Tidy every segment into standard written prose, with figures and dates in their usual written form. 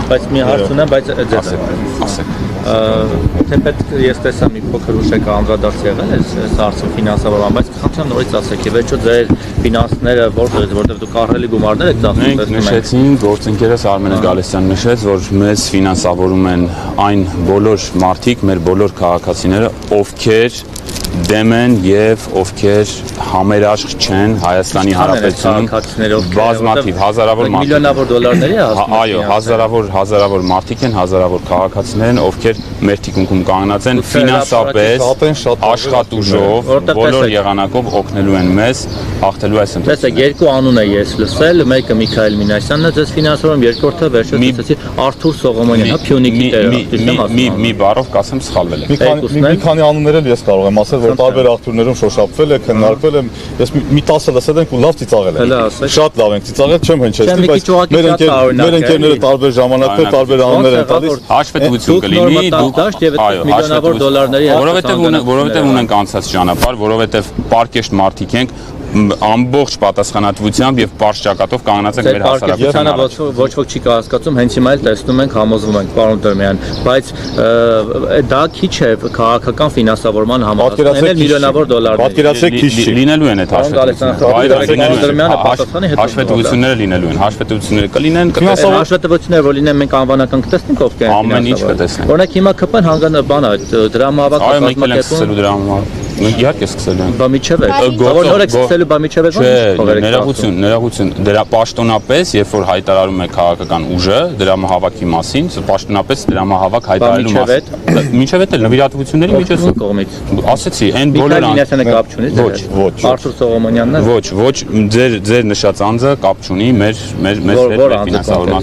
Բայց մի հարց ունեմ, բայց ասեք։ Թե պետք ես տեսա մի փոքր ուշեք անդրադարձ եղել այս հարցը ֆինանսավորման, բայց խնդրեմ նորից ասեք, եւ վերջո ձեր ֆինանսները որտեղ դուք ահռելի գումարներ եք ծախսում։ Մենք նշեցինք, գործընկերս Արմենը Գալստյանն նշեց, որ մեզ ֆինանսավորում են այն բոլոր մարդիկ, մեր բոլոր քաղաքացիները, ովքեր դեմ են եւ ովքեր համերաշխ չեն Հայաստանի Հանրապետությունում բազմաթիվ հազարավոր մարդիկ միլիոնավոր դոլարների այո հազարավոր մարդիկ են հազարավոր քաղաքացիներ են ովքեր մեր թիկունքում կանգնած են ֆինանսապես աշխատուժով բոլոր եղանակով օգնելու են մեզ հաղթելու այս ընթացքը։ Տեսեք, երկու անուն է ես լսել, մեկը Միքայել Մինասյանն է, ձեզ ֆինանսավորում, երկրորդը վերջը լսեցի Արթուր Սողոմոնյանը, Փյունիկի տերը։ Մի բառով կասեմ սխալվել է։ Մի քանի անուններ էլ ես կարող եմ ասել, որ տարբեր աղբյուրներում շոշափվել է, քննարկվել է, ես մի 10 լսել ենք ու լավ ծիծաղել են։ Շատ լավ ենք ծիծաղել, չեմ հնչեցնի, բայց մեր ընկերները տարբեր ժամանակներ, տարբեր անուններ են տալիս։ Հաշվետվություն կլինի, դուք միլիոնավոր դոլարների որովհետև ունենք անցած ճանապարհ, որովհետև պարկեշտ մարդիկ ենք ամբողջ պատասխանատվությամբ եւ པարզ ճակատով կանգնած ենք մեր հասարակությանը ոչ ոք չի հասկացում, հենց հիմա էլ տեսնում ենք, համոզվում ենք, պարոն Դերմյան, բայց դա քիչ է քաղաքական ֆինանսավորման համար, միլիոնավոր դոլարներ։ Պատկերացրեք քիչ չի։ Լինելու են այդ հաշվետվությունները լինելու են, հաշվետվությունները կլինեն, հաշվետվությունները որ լինեն մենք անվանական կտեսնենք ովքեր են ամեն ինչ կտեսնենք։ Օրինակ հիմա ԿՊ-ն հանգան բան է դրամահավաք կազմակերպում իհարկե սկսելու են։ Բա միջև է։ Նոր եք սկսելու բա միջև է։ Չէ, ներողություն, դրա պաշտոնապես, երբ որ հայտարարում է քաղաքական ուժը դրամահավաքի մասին, պաշտոնապես դրամահավաք հայտարարելու մասին։ Միջև է նվիրատվությունների միջոցով կողմից։ Ասեցի, այն բոլոր Մինասյանը կապ չունի։ Ոչ։ Արթուր Սողոմոնյանն է։ Ոչ, ձեր նշած անձը կապ չունի մեր ֆինանսավորման։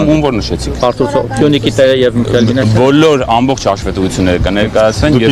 Ում որ նշեցիք։ Արթուր Փյունիկի տերը եւ Միքայել Մինասյանը։ Բոլոր ամբողջ հաշվետվությունները կներկայացվեն եւ